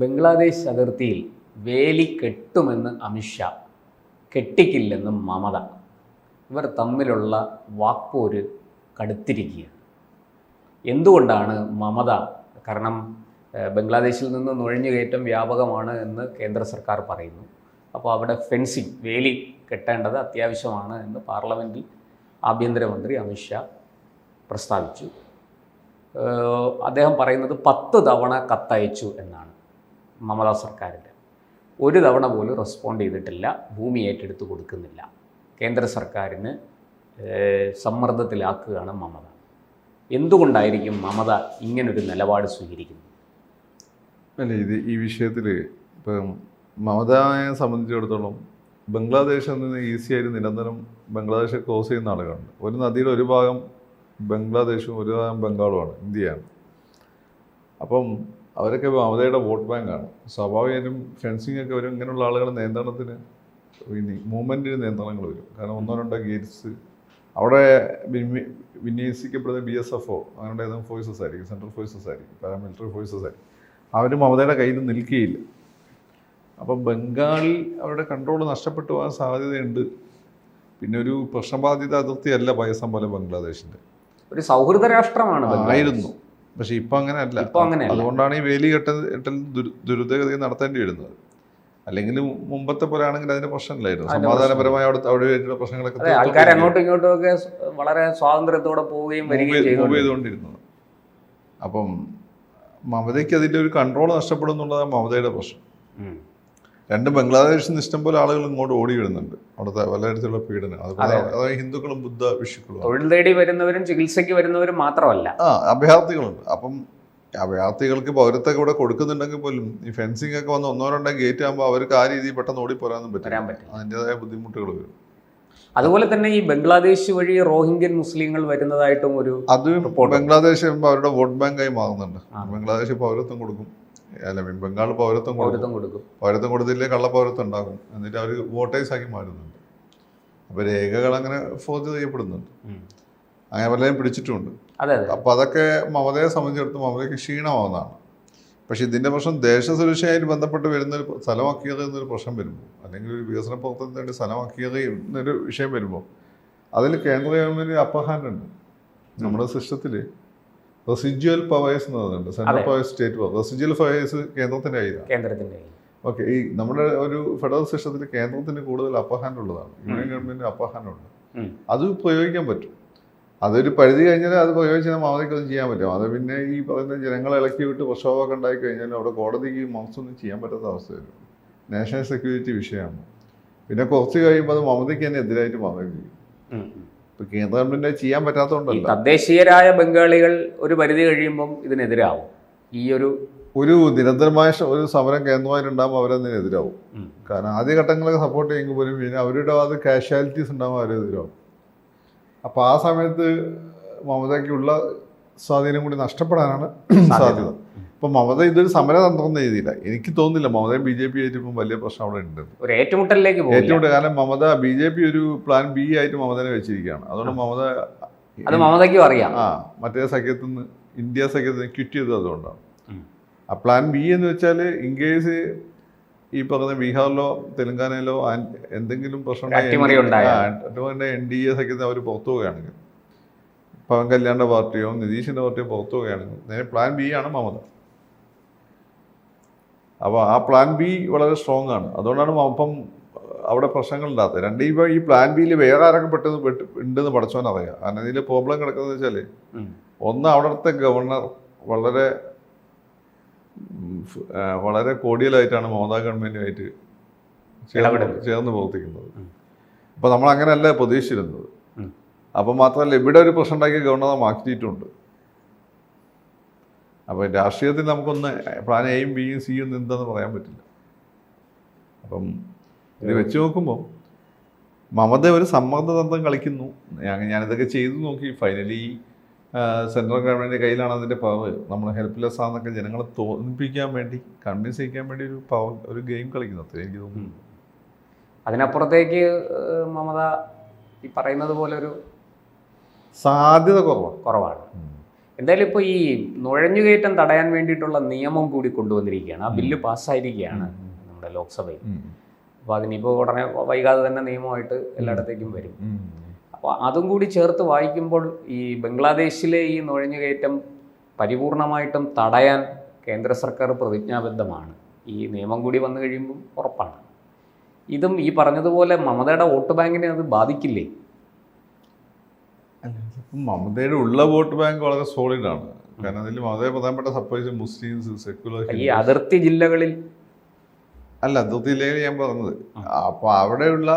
ബംഗ്ലാദേശ് അതിർത്തിയിൽ വേലി കെട്ടുമെന്ന് അമിത്ഷാ, കെട്ടിക്കില്ലെന്നും മമത. ഇവർ തമ്മിലുള്ള വാക്പോര് കടുത്തിരിക്കുകയാണ്. എന്തുകൊണ്ടാണ് മമത, കാരണം ബംഗ്ലാദേശിൽ നിന്ന് നുഴഞ്ഞുകയറ്റം വ്യാപകമാണ് എന്ന് കേന്ദ്ര സർക്കാർ പറയുന്നു. അപ്പോൾ അവിടെ ഫെൻസിങ്, വേലി കെട്ടേണ്ടത് അത്യാവശ്യമാണ് എന്ന് പാർലമെൻറ്റിൽ ആഭ്യന്തരമന്ത്രി അമിത്ഷാ പ്രസ്താവിച്ചു. അദ്ദേഹം പറയുന്നത് 10 തവണ കത്തയച്ചു എന്നാണ് മമതാ സർക്കാരിൻ്റെ. ഒരു തവണ പോലും റെസ്പോണ്ട് ചെയ്തിട്ടില്ല, ഭൂമി ഏറ്റെടുത്ത് കൊടുക്കുന്നില്ല. കേന്ദ്ര സർക്കാരിന് സമ്മർദ്ദത്തിലാക്കുകയാണ് മമത. എന്തുകൊണ്ടായിരിക്കും മമത ഇങ്ങനൊരു നിലപാട് സ്വീകരിക്കുന്നത്? അല്ല, ഈ വിഷയത്തിൽ ഇപ്പം മമതയെ സംബന്ധിച്ചിടത്തോളം ബംഗ്ലാദേശിൽ നിന്ന് ഈസിയായിട്ട് നിരന്തരം ബംഗ്ലാദേശ് ക്രോസ് ചെയ്യുന്ന ആളുകളുണ്ട്. ഒരു നദിയുടെ ഒരു ഭാഗം ബംഗ്ലാദേശും ഒരു ഭാഗം ബംഗാളുമാണ്, ഇന്ത്യയാണ്. അപ്പം അവരൊക്കെ മമതയുടെ വോട്ട് ബാങ്കാണ്. സ്വാഭാവികമായിട്ടും ഫെൻസിങ് ഒക്കെ വരും. ഇങ്ങനെയുള്ള ആളുകളുടെ നിയന്ത്രണത്തിന്, മൂവ്മെൻറ്റിന് നിയന്ത്രണങ്ങൾ വരും. കാരണം 1-2 ഗേറ്റ്സ് അവിടെ വിന്യസിക്കപ്പെടുന്ന BSFO അങ്ങനെയുള്ള ഏതെങ്കിലും ഫോഴ്സസ് ആയിരിക്കും, സെൻട്രൽ ഫോഴ്സസ് ആയിരിക്കും, പാരാമിലിറ്ററി ഫോഴ്സസ് ആയിരിക്കും. അവർ മമതയുടെ കയ്യിൽ നിന്ന് നിൽക്കുകയില്ല. അപ്പം ബംഗാളിൽ അവരുടെ കൺട്രോൾ നഷ്ടപ്പെട്ടു പോകാൻ സാധ്യതയുണ്ട്. പിന്നെ ഒരു പ്രശ്നബാധിത അതിർത്തിയല്ല പാകിസ്ഥാൻ പോലെ ബംഗ്ലാദേശിൻ്റെ. ഒരു സൗഹൃദ രാഷ്ട്രമാണ് ആയിരുന്നു, പക്ഷെ ഇപ്പം അങ്ങനെ അല്ല. അതുകൊണ്ടാണ് ഈ വേലി കെട്ടൽ ദുരിതഗതി നടത്തേണ്ടി വരുന്നത്. അല്ലെങ്കിൽ മുമ്പത്തെ പോലെ ആണെങ്കിൽ അതിന്റെ പ്രശ്നമില്ലായിരുന്നു. സമാധാനപരമായ അവിടെ പ്രശ്നങ്ങളൊക്കെ ആൾക്കാർ അങ്ങോട്ടും ഇങ്ങോട്ടും ഒക്കെ വളരെ സ്വാതന്ത്ര്യത്തോടെ പോവുകയും ചെയ്തുകൊണ്ടിരുന്നത്. അപ്പം മമതയ്ക്ക് അതിൻ്റെ ഒരു കൺട്രോൾ നഷ്ടപ്പെടും എന്നുള്ളതാണ് മമതയുടെ പ്രശ്നം. രണ്ട് ബംഗ്ലാദേശിൽ നിന്ന് ഇഷ്ടംപോലെ ആളുകൾ ഇങ്ങോട്ട് ഓടി വരുന്നുണ്ട്. അവിടുത്തെ പലതരത്തിലുള്ള പീഡനം, അതായത് ഹിന്ദുക്കളും ബുദ്ധ വിഷുക്കളും തൊഴിൽ തേടി വരുന്നവരും ചികിത്സയ്ക്ക് വരുന്നവരും മാത്രമല്ല, അഭയാർത്ഥികളുണ്ട്. അപ്പം അഭയാർത്ഥികൾക്ക് പൗരത്വം ഇവിടെ കൊടുക്കുന്നുണ്ടെങ്കിൽ പോലും ഈ ഫെൻസിങ് ഒക്കെ വന്ന് 1-2 ഗേറ്റ് ആകുമ്പോൾ അവർക്ക് ആ രീതിയിൽ പെട്ടെന്ന് ഓടിപ്പോരാനും പറ്റില്ല. അതിൻ്റെതായ ബുദ്ധിമുട്ടുകൾ വരും. അതുപോലെ തന്നെ ഈ ബംഗ്ലാദേശ് വഴി റോഹിംഗ്യൻ മുസ്ലിങ്ങൾ വരുന്നതായിട്ടും അത് ബംഗ്ലാദേശ് അവരുടെ വോട്ട് ബാങ്കായി മാറുന്നുണ്ട്. ബംഗ്ലാദേശ് പൗരത്വം കൊടുക്കും, അല്ലെങ്കിൽ ബംഗാൾ പൗരത്വം കൊടുക്കും. പൗരത്വം കൊടുത്തില്ലേ കള്ള പൗരത്വം ഉണ്ടാകും. എന്നിട്ട് അവർ വോട്ടേഴ്സ് ആക്കി മാറുന്നുണ്ട്. അപ്പോൾ രേഖകൾ അങ്ങനെ ഫോർജ് ചെയ്യപ്പെടുന്നുണ്ട്. അങ്ങനെ പലരും പിടിച്ചിട്ടുമുണ്ട്. അപ്പോൾ അതൊക്കെ മമതയെ സംബന്ധിച്ചിടത്തോളം മമതയ്ക്ക് ക്ഷീണമാവുന്നതാണ്. പക്ഷേ ഇതിൻ്റെ പ്രശ്നം ദേശസുരക്ഷയായിട്ട് ബന്ധപ്പെട്ട് വരുന്നൊരു സ്ഥലമാക്കിയത് എന്നൊരു പ്രശ്നം വരുമ്പോൾ, അല്ലെങ്കിൽ ഒരു വികസന പ്രവർത്തനത്തിന് വേണ്ടി സ്ഥലമാക്കിയത് എന്നൊരു വിഷയം വരുമ്പോൾ അതിൽ കേന്ദ്ര ഗവൺമെൻറ് അപ്പർ ഹാൻഡ് ഉണ്ട്. നമ്മുടെ സിസ്റ്റത്തിൽ റെസിജ്വൽ പവേഴ്സ് എന്ന് പറയുന്നുണ്ട്. Central powers, state power. Residual powers കേന്ദ്രത്തിൻ്റെ കയ്യിലാണ്. ഓക്കെ, ഈ നമ്മുടെ ഒരു ഫെഡറൽ സിസ്റ്റത്തിൽ കേന്ദ്രത്തിന് കൂടുതൽ അപ്പർ ഹാൻഡ് ഉള്ളതാണ്. യൂണിയൻ ഗവൺമെൻറ് അപ്പർ ഹാൻഡ് ഉണ്ട്. അത് പ്രയോഗിക്കാൻ പറ്റും. അതൊരു പരിധി കഴിഞ്ഞാൽ അത് പ്രയോഗിച്ചാൽ മമതയ്ക്ക് അത് ചെയ്യാൻ പറ്റും. അത് പിന്നെ ഈ പറയുന്ന ജനങ്ങളെ ഇളക്കി വിട്ട് പ്രക്ഷോഭമൊക്കെ ഉണ്ടായി കഴിഞ്ഞാൽ അവിടെ കോടതിക്ക് മമസൊന്നും ചെയ്യാൻ പറ്റാത്ത അവസ്ഥ വരും. നാഷണൽ സെക്യൂരിറ്റി വിഷയമാണ്. പിന്നെ കുറച്ച് കഴിയുമ്പോൾ അത് മമതയ്ക്ക് തന്നെ എതിരായിട്ട് മാറുകയും ചെയ്യും. ഇപ്പം കേന്ദ്ര ഗവൺമെൻറ് ചെയ്യാൻ പറ്റാത്തതുകൊണ്ടല്ല. തദ്ദേശീയരായ ബംഗാളികൾ ഒരു പരിധി കഴിയുമ്പം ഇതിനെതിരാവും. ഈ ഒരു നിരന്തരമായ ഒരു സമരം കേന്ദ്രമായിട്ടുണ്ടാകുമ്പോൾ അവരതിനെതിരാവും. കാരണം ആദ്യഘട്ടങ്ങളൊക്കെ സപ്പോർട്ട് ചെയ്യുമ്പോൾ പോലും പിന്നെ അവരുടെ അത് കാഷ്വാലിറ്റീസ് ഉണ്ടാകുമ്പോൾ അവരെതിരാവും. അപ്പോൾ ആ സമയത്ത് മമതയ്ക്കുള്ള സ്വാധീനം കൂടി നഷ്ടപ്പെടാനാണ് സാധ്യത. ഇപ്പം മമത ഇതൊരു സമരതന്ത്രം എന്ന രീതിയില്ല. എനിക്ക് തോന്നുന്നില്ല മമതയും BJP ആയിട്ട് ഇപ്പം വലിയ പ്രശ്നം അവിടെ ഉണ്ട്. ഒരു ഏറ്റുമുട്ടലിലേക്ക് കാരണം മമത BJP ഒരു പ്ലാൻ B ആയിട്ട് മമതനെ വെച്ചിരിക്കുകയാണ്. അതുകൊണ്ട് മമതയ്ക്കും അറിയാം മറ്റേ സഖ്യത്തിൽ നിന്ന്, ഇന്ത്യ സഖ്യത്തിൽ നിന്ന് ക്വിറ്റ് ചെയ്തത് അതുകൊണ്ടാണ്. ആ പ്ലാൻ B എന്ന് വെച്ചാൽ ഇൻ കേസ് ഈ പറഞ്ഞ ബീഹാറിലോ തെലങ്കാനയിലോ എന്തെങ്കിലും പ്രശ്നം NDA സഖ്യത്തിന് അവർ പുറത്തു പോവുകയാണെങ്കിൽ, പവൻ കല്യാണിൻ്റെ പാർട്ടിയോ നിതീഷിൻ്റെ പാർട്ടിയോ പുറത്തു പോവുകയാണെങ്കിൽ നേരെ പ്ലാൻ B ആണ് മമത. അപ്പോൾ ആ പ്ലാൻ B വളരെ സ്ട്രോങ് ആണ്. അതുകൊണ്ടാണ് അപ്പം അവിടെ പ്രശ്നങ്ങളുണ്ടാകാത്തത്. ഈ പ്ലാൻ ബിയിൽ വേറെ ആരൊക്കെ ഉണ്ടെന്ന് പഠിച്ചവനറിയാം. കാരണം ഇതിൽ പ്രോബ്ലം കിടക്കുന്നത് വെച്ചാൽ, ഒന്ന് അവിടുത്തെ ഗവർണർ വളരെ കോഡിയലായിട്ടാണ് മമതാ ഗവൺമെൻറ്റുമായിട്ട് ചേർന്ന് പ്രവർത്തിക്കുന്നത്. അപ്പോൾ നമ്മൾ അങ്ങനെയല്ല പ്രതീക്ഷിച്ചിരുന്നത്. അപ്പം മാത്രമല്ല ഇവിടെ ഒരു പ്രശ്നം ഉണ്ടാക്കിയ ഗവർണറെ മാറ്റിയിട്ടുണ്ട്. അപ്പോൾ രാഷ്ട്രീയത്തിൽ നമുക്കൊന്ന് പ്ലാൻ Aയും Bയും Cയും എന്താണെന്ന് പറയാൻ പറ്റില്ല. അപ്പം ഇത് വെച്ച് നോക്കുമ്പോൾ മമത ഒരു സമ്മർദ്ദതന്ത്രം കളിക്കുന്നു. ഞാനിതൊക്കെ ചെയ്തു നോക്കി. ഫൈനലി സെൻട്രൽ ഗവൺമെൻറ്റിൻ്റെ കയ്യിലാണ് അതിൻ്റെ പവർ. നമ്മൾ ഹെൽപ്ലെസ് ആണെന്നൊക്കെ ജനങ്ങളെ തോന്നിപ്പിക്കാൻ വേണ്ടി, കൺവിൻസ് ചെയ്യിക്കാൻ വേണ്ടി ഒരു ഗെയിം കളിക്കുന്നത് എനിക്ക് തോന്നുന്നു. അതിനപ്പുറത്തേക്ക് മമത ഈ പറയുന്നത് പോലെ ഒരു സാധ്യത കുറവാണ്. എന്തായാലും ഇപ്പോൾ ഈ നുഴഞ്ഞുകയറ്റം തടയാൻ വേണ്ടിയിട്ടുള്ള നിയമം കൂടി കൊണ്ടുവന്നിരിക്കുകയാണ്. ആ ബില്ല് പാസ്സായിരിക്കുകയാണ് നമ്മുടെ ലോക്സഭയിൽ. അപ്പോൾ അതിനിപ്പോൾ ഉടനെ വൈകാതെ തന്നെ നിയമമായിട്ട് എല്ലായിടത്തേക്കും വരും. അപ്പോൾ അതും കൂടി ചേർത്ത് വായിക്കുമ്പോൾ ഈ ബംഗ്ലാദേശിലെ ഈ നുഴഞ്ഞുകയറ്റം പരിപൂർണമായിട്ടും തടയാൻ കേന്ദ്ര സർക്കാർ പ്രതിജ്ഞാബദ്ധമാണ്. ഈ നിയമം കൂടി വന്നു കഴിയുമ്പം ഉറപ്പാണ്. ഇതും ഈ പറഞ്ഞതുപോലെ മമതയുടെ വോട്ട് ബാങ്കിനെ അത് ബാധിക്കില്ലേ? മമതയുടെ ഉള്ള വോട്ട് ബാങ്ക് വളരെ സോളിഡാണ്. കാരണം അതിൽ മമതയെ പ്രധാനപ്പെട്ട സപ്പോസ് മുസ്ലിംസ്, സെക്യുലർ, ഈ അതിർത്തി ജില്ലകളിൽ അല്ല, അതിർത്തിയിലേക്ക് ഞാൻ പറഞ്ഞത്. അപ്പോൾ അവിടെയുള്ള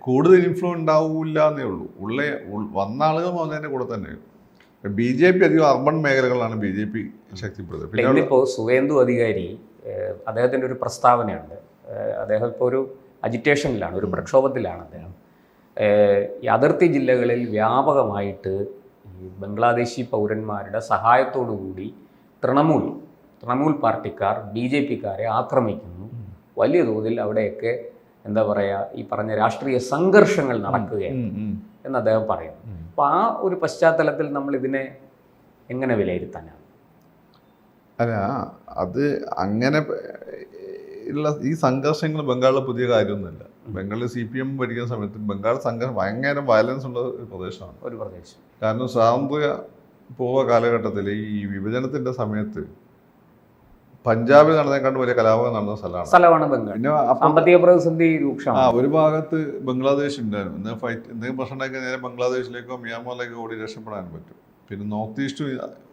കൂടുതൽ ഇൻഫ്ലുവൻസ് ഉണ്ടാവില്ല എന്നേ ഉള്ളൂ. വന്ന ആളുകൾ മമതേൻ്റെ കൂടെ തന്നെയാണ്. BJP അധികം അർബൺ മേഖലകളാണ് BJP ശക്തിപ്പെടുന്നത്. പിന്നെ ഇന്നിപ്പോൾ സുവേന്ദു അധികാരി അദ്ദേഹത്തിൻ്റെ ഒരു പ്രസ്താവനയുണ്ട്. അദ്ദേഹം ഇപ്പോൾ ഒരു അജിറ്റേഷനിലാണ്, ഒരു പ്രക്ഷോഭത്തിലാണ് അദ്ദേഹം. ഈ അതിർത്തി ജില്ലകളിൽ വ്യാപകമായിട്ട് ഈ ബംഗ്ലാദേശി പൗരന്മാരുടെ സഹായത്തോടു കൂടി തൃണമൂൽ പാർട്ടിക്കാർ BJPക്കാരെ ആക്രമിക്കുന്നു. വലിയ തോതിൽ അവിടെയൊക്കെ എന്താ പറയുക, ഈ പറഞ്ഞ രാഷ്ട്രീയ സംഘർഷങ്ങൾ നടക്കുകയാണ് എന്ന് അദ്ദേഹം പറയുന്നു. അപ്പോൾ ആ ഒരു പശ്ചാത്തലത്തിൽ നമ്മൾ ഇതിനെ എങ്ങനെ വിലയിരുത്താനാണ്? അല്ല, അത് അങ്ങനെ ഉള്ള ഈ സംഘർഷങ്ങൾ ബംഗാളിലെ പുതിയ കാര്യമൊന്നുമില്ല. ബംഗാളിൽ CPM ഭരിക്കുന്ന സമയത്ത് ബംഗാൾ സംഘർഷം ഭയങ്കര വയലൻസ് ഉള്ള ഒരു പ്രദേശമാണ്. കാരണം സ്വാതന്ത്ര്യ പൂർവ്വ കാലഘട്ടത്തിൽ ഈ വിഭജനത്തിന്റെ സമയത്ത് പഞ്ചാബിൽ നടന്നേക്കാണ്ട് വലിയ കലാപം നടന്ന സ്ഥലമാണ് ബംഗാൾ. പിന്നെ സാമ്പത്തിക പ്രതിസന്ധി രൂക്ഷമാണ്. ഒരു ഭാഗത്ത് ബംഗ്ലാദേശ് ഉണ്ടായിരുന്നു. എന്തെങ്കിലും പ്രശ്നം ഉണ്ടാക്കി നേരെ ബംഗ്ലാദേശിലേക്കോ മ്യാൻമാറിലേക്കോ ഓടി രക്ഷപ്പെടാൻ പറ്റും. പിന്നെ നോർത്ത് ഈസ്റ്റ്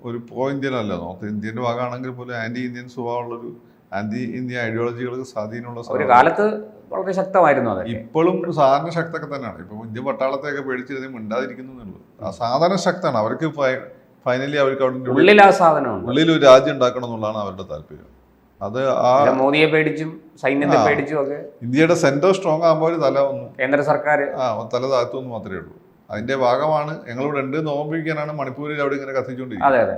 ഒരു പ്രോ ഇന്ത്യൻ അല്ല, നോർത്ത് ഇന്ത്യൻ്റെ ഭാഗമാണെങ്കിൽ പോലും ആന്റി ഇന്ത്യൻ സ്വഭാവമുള്ളൊരു ആന്റി ഇന്ത്യ ഐഡിയോളജികൾക്ക് സ്വാധീനമുള്ള ഒരു കാലത്ത് വളരെ ശക്തമായിരുന്നു. അത് ഇപ്പോഴും സാധാരണ ശക്തൊക്കെ തന്നെയാണ്. ഇപ്പം ഇന്ത്യൻ പട്ടാളത്തെയൊക്കെ പേടിച്ചിരുന്നത് മിണ്ടാതിരിക്കുന്നുള്ളൂ. ആ സാധാരണ ശക്തമാണ്. അവർക്ക് ഫൈനലി അവർക്ക് അവിടെ ഉള്ളിൽ ഒരു രാജ്യം ഉണ്ടാക്കണം എന്നുള്ളതാണ് അവരുടെ താല്പര്യം. അത് ആ മോദിയെ പേടിച്ചും സൈന്യത്തെ പേടിച്ചും ഒക്കെ ഇന്ത്യയുടെ സെന്റർ സ്ട്രോങ് ആകുമ്പോൾ തല കേന്ദ്ര സർക്കാർ തല താഴ്ത്തുമെന്ന് മാത്രമേ ഉള്ളൂ. അതിന്റെ ഭാഗമാണ് ഞങ്ങളിവിടെ ഉണ്ട് നോമ്പിക്കാനാണ് മണിപ്പൂരിൽ അവിടെ ഇങ്ങനെ കത്തിച്ചുകൊണ്ടിരിക്കുന്നത്.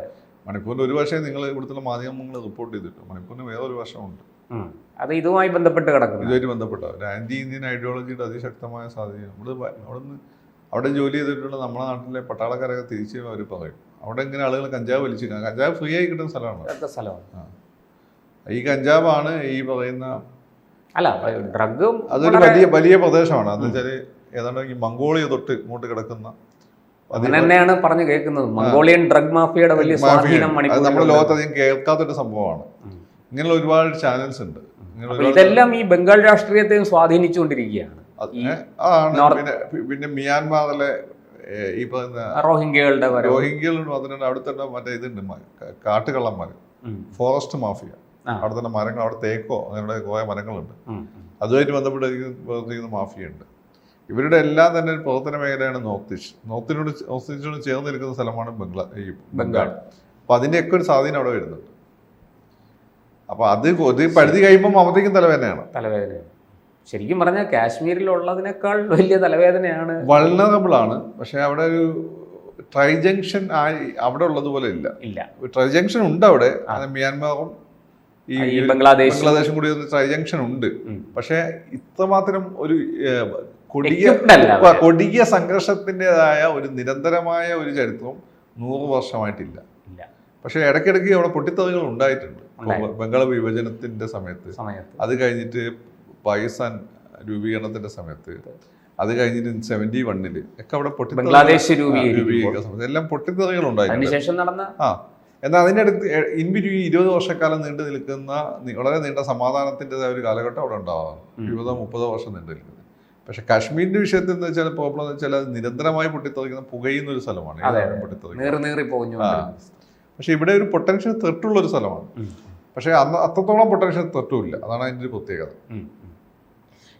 മണിപ്പൂരിൽ ഒരു വർഷം നിങ്ങൾ ഇവിടുത്തെ മാധ്യമങ്ങൾ റിപ്പോർട്ട് ചെയ്തിട്ടു. മണിപ്പൂരിന് വേറൊരു വർഷമുണ്ട്. അത് ഇതുമായി ബന്ധപ്പെട്ട് കിടക്കുന്നു. ഇതുമായിട്ട് ബന്ധപ്പെട്ട ഒരു ആന്റി ഇന്ത്യൻ ഐഡിയോളജിയുടെ അതിശക്തമായ സാധ്യത. അവിടെ ജോലി ചെയ്തിട്ടുള്ള നമ്മുടെ നാട്ടിലെ പട്ടാളക്കാരൊക്കെ തിരിച്ച് അവർ പറയും, അവിടെ ഇങ്ങനെ ആളുകൾ കഞ്ചാവ് വലിച്ചിരിക്കുക. കഞ്ചാവ് ഫ്രീ ആയി കിട്ടുന്ന സ്ഥലമാണ്. ഈ കഞ്ചാവാണ് ഈ പറയുന്ന ഡ്രഗ്. അതൊരു വലിയ പ്രദേശമാണ്. എന്ന് വെച്ചാൽ ഏതാണ്ട് ഈ മംഗോളിയ തൊട്ട് ഇങ്ങോട്ട് കിടക്കുന്ന തന്നെയാണ് പറഞ്ഞു കേൾക്കുന്നത്. മംഗോളിയൻ ഡ്രഗ് മാഫിയയുടെ വലിയ സ്വാധീനം നമ്മുടെ ലോകത്ത് അധികം കേൾക്കാത്തൊരു സംഭവമാണ്. ഇങ്ങനെയുള്ള ഒരുപാട് ചാനൽസ് ഉണ്ട്. ഇതെല്ലാം ഈ ബംഗാൾ രാഷ്ട്രീയത്തെയും സ്വാധീനിച്ചുകൊണ്ടിരിക്കുകയാണ്. പിന്നെ മ്യാൻമാറിലെ ഈ പറയുന്ന റോഹിംഗ്യകളുടെ അതിനുണ്ട്. അവിടെ തന്നെ മറ്റേ ഇതുണ്ട്, കാട്ടുകള്ളന്മാർ, ഫോറസ്റ്റ് മാഫിയ. അവിടെ തന്നെ മരങ്ങൾ, അവിടെ തേക്കോ അങ്ങനെയുള്ള കുറേ മരങ്ങളുണ്ട്. അതുമായിട്ട് ബന്ധപ്പെട്ടിരിക്കുന്ന മാഫിയുണ്ട്. ഇവരുടെ എല്ലാം തന്നെ ഒരു പ്രവർത്തന മേഖലയാണ് നോർത്ത് ഈസ്റ്റിനോട് ചേർന്ന് നിൽക്കുന്ന സ്ഥലമാണ് ബംഗാൾ. അപ്പൊ അതിന്റെയൊക്കെ ഒരു സ്വാധീനം അവിടെ വരുന്നുണ്ട്. അപ്പൊ അത് പരിധി കഴിയുമ്പോൾ മമതയ്ക്കും തലവേദനയാണ്. ശരിക്കും പറഞ്ഞാൽ കാശ്മീരിലുള്ളതിനേക്കാൾ വലിയ തലവേദനയാണ്. വൾനറബിൾ ആണ്. പക്ഷെ അവിടെ ഒരു ട്രൈജങ്ഷൻ അവിടെ ഇല്ല. ട്രൈജങ്ഷൻ ഉണ്ട് അവിടെ. മ്യാൻമാറും ഈ ബംഗ്ലാദേശും കൂടി ട്രൈജങ്ഷൻ ഉണ്ട്. പക്ഷെ ഇത്രമാത്രം ഒരു കൊടിയ സംഘർഷത്തിൻ്റെതായ ഒരു നിരന്തരമായ ഒരു ചരിത്രം 100 വർഷമായിട്ടില്ല. പക്ഷെ ഇടയ്ക്കിടയ്ക്ക് അവിടെ പൊട്ടിത്തെറികൾ ഉണ്ടായിട്ടുണ്ട്. ബംഗാൾ വിഭജനത്തിന്റെ സമയത്ത്, അത് കഴിഞ്ഞിട്ട് പാകിസ്ഥാൻ രൂപീകരണത്തിന്റെ സമയത്ത്, അത് കഴിഞ്ഞിട്ട് 71 ഒക്കെ അവിടെ ബംഗ്ലാദേശ് രൂപീകരണ സമയത്ത് എല്ലാം പൊട്ടിത്തെറികൾ ഉണ്ടായിട്ടുണ്ട്. എന്നാൽ അതിൻ്റെ അടുത്ത് ഇൻബിറ്റ്വീൻ 20 വർഷക്കാലം നീണ്ടു നിൽക്കുന്ന വളരെ നീണ്ട സമാധാനത്തിൻ്റെതായ ഒരു കാലഘട്ടം അവിടെ ഉണ്ടാവാം. 20-30 വർഷം നീണ്ടു നിൽക്കുന്നത്. പക്ഷെ കാശ്മീരിന്റെ വിഷയത്തിൽ എന്ന് വെച്ചാൽ പ്രോബ്ലം എന്ന് വെച്ചാൽ അത് നിരന്തരമായി പൊട്ടിത്തെറിക്കുന്ന പുകയുന്ന ഒരു സ്ഥലമാണ്. പക്ഷെ ഇവിടെ ഒരു പൊട്ടൻഷ്യൽ ത്രെട്ടുള്ള ഒരു സ്ഥലമാണ്. പക്ഷെ അത്രത്തോളം പൊട്ടൻഷ്യൽ ത്രെട്ടുമില്ല. അതാണ് അതിൻ്റെ ഒരു പ്രത്യേകത.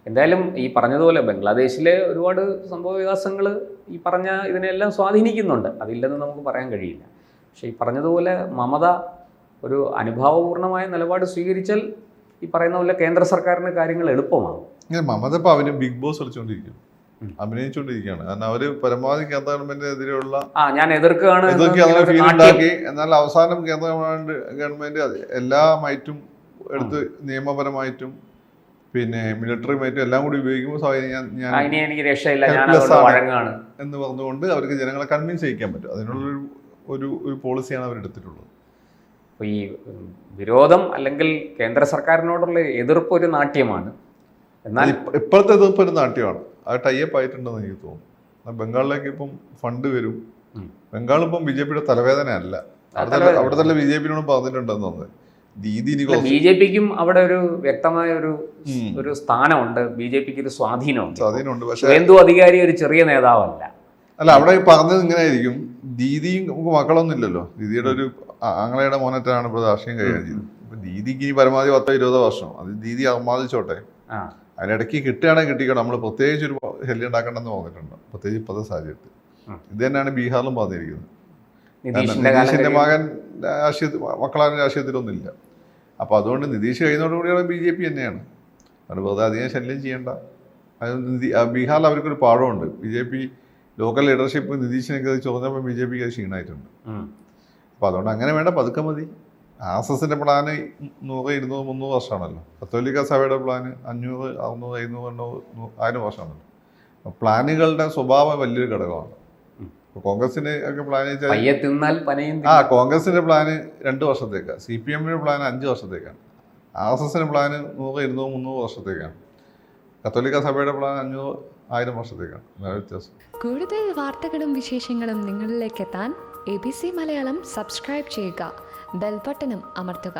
എന്തായാലും ഈ പറഞ്ഞതുപോലെ ബംഗ്ലാദേശിലെ ഒരുപാട് സംഭവ വികാസങ്ങൾ ഈ പറഞ്ഞ ഇതിനെല്ലാം സ്വാധീനിക്കുന്നുണ്ട്. അതില്ലെന്ന് നമുക്ക് പറയാൻ കഴിയില്ല. പക്ഷെ ഈ പറഞ്ഞതുപോലെ മമത ഒരു അനുഭാവപൂർണമായ നിലപാട് സ്വീകരിച്ചാൽ ഈ പറയുന്ന പോലെ കേന്ദ്ര സർക്കാരിന് കാര്യങ്ങൾ എളുപ്പമാകും. മമത ഇപ്പോൾ അവന് ബിഗ് ബോസ് കളിച്ചുകൊണ്ടിരിക്കും, അഭിനയിച്ചുകൊണ്ടിരിക്കുകയാണ്. കാരണം അവര് പരമാവധി കേന്ദ്ര ഗവൺമെന്റിനെതിരെയുള്ള ഫീൽ ഉണ്ടാക്കി. എന്നാൽ അവസാനം കേന്ദ്ര ഗവൺമെന്റ് എല്ലാ മൈറ്റും എടുത്ത് നിയമപരമായിട്ടും പിന്നെ മിലിറ്ററി മൈറ്റും എല്ലാം കൂടി ഉപയോഗിക്കുമ്പോൾ എന്ന് പറഞ്ഞുകൊണ്ട് അവർക്ക് ജനങ്ങളെ കൺവിൻസ് ചെയ്യിക്കാൻ പറ്റും. അതിനുള്ളൊരു ഒരു പോളിസിയാണ് അവരെടുത്തിട്ടുള്ളത്. അപ്പോൾ ഈ വിരോധം അല്ലെങ്കിൽ കേന്ദ്ര സർക്കാരിനോടുള്ള എതിർപ്പ് ഒരു നാട്യമാണ്. എന്നാൽ ഇപ്പോഴത്തെ എതിർപ്പ് ഒരു നാട്യമാണ്. അത് ടൈപ്പ് ആയിട്ടുണ്ടെന്ന് എനിക്ക് തോന്നുന്നു. ബംഗാളിലേക്ക് ഇപ്പം ഫണ്ട് വരും. ബംഗാൾ ഇപ്പം BJPയുടെ തലവേദന അല്ല. അവിടെ തന്നെ BJPയോട് പറഞ്ഞിട്ടുണ്ടെന്ന് തോന്നുന്നത്. BJPക്കും അവിടെ ഒരു വ്യക്തമായ ഒരു സ്ഥാനമുണ്ട്. BJPക്ക് ഒരു സ്വാധീനമുണ്ട്. പക്ഷേ എന്തോ അധികാരി ഒരു ചെറിയ നേതാവല്ല. അല്ല, അവിടെ പറഞ്ഞത് ഇങ്ങനെ ആയിരിക്കും. ദീദിയും നമുക്ക് മക്കളൊന്നും ഇല്ലല്ലോ. ദീദിയുടെ ഒരു ആങ്ങളയുടെ മോനറ്റാണ് ഇപ്പോൾ രാഷ്ട്രീയം കൈകാര്യം ചെയ്തത്. ഇപ്പൊ ദീദിക്ക് ഈ പരമാവധി 10-20 വർഷം അത് ദീദി അമ്മാദിച്ചോട്ടെ. അതിനിടയ്ക്ക് കിട്ടുകയാണെങ്കിൽ കിട്ടിക്കണം. നമ്മൾ പ്രത്യേകിച്ച് ഒരു ശല്യം ഉണ്ടാക്കണമെന്ന് പറഞ്ഞിട്ടുണ്ട്, പ്രത്യേകിച്ച് ഇപ്പോഴത്തെ സാഹചര്യത്തിൽ. ഇത് തന്നെയാണ് ബീഹാറിലും പറഞ്ഞിരിക്കുന്നത്. നിതീഷിന്റെ മകൻ മക്കളാരും രാഷ്ട്രീയത്തിലൊന്നുമില്ല. അപ്പോൾ അതുകൊണ്ട് നിതീഷ് കഴിയുന്നതോടുകൂടിയാണ് BJP തന്നെയാണ്. അതുകൊണ്ട് വെറുതെ അധികം ശല്യം ചെയ്യേണ്ട. ബീഹാറിൽ അവർക്കൊരു പാഠമുണ്ട്. BJP ലോക്കൽ ലീഡർഷിപ്പ് നിതീഷിനൊക്കെ ചൊറിഞ്ഞപ്പോൾ BJPക്ക് അത് ക്ഷീണമായിട്ടുണ്ട്. അപ്പോൾ അതുകൊണ്ട് അങ്ങനെ വേണ്ട, പതുക്കെ മതി. RSSന്റെ പ്ലാന് 100, 200, 300 വർഷമാണല്ലോ. കത്തോലിക്ക സഭയുടെ പ്ലാന് 500, 600, 500, 1000 വർഷമാണല്ലോ. പ്ലാനുകളുടെ സ്വഭാവം വലിയൊരു ഘടകമാണ്. ഇപ്പോൾ കോൺഗ്രസിന് ഒക്കെ പ്ലാൻ വെച്ചാൽ കോൺഗ്രസിന്റെ പ്ലാന് 2 വർഷത്തേക്കാണ്. CPMന്റെ പ്ലാൻ 5 വർഷത്തേക്കാണ്. RSSന്റെ പ്ലാന് 100, 200, 300 വർഷത്തേക്കാണ്. കത്തോലിക്ക സഭയുടെ പ്ലാൻ 500, 1000 വർഷത്തേക്കാണ്. വ്യത്യാസം. കൂടുതൽ വാർത്തകളും വിശേഷങ്ങളും നിങ്ങളിലേക്ക് എത്താൻ ABC മലയാളം സബ്സ്ക്രൈബ് ചെയ്യുക, ബെൽ ബട്ടണും അമർത്തുക.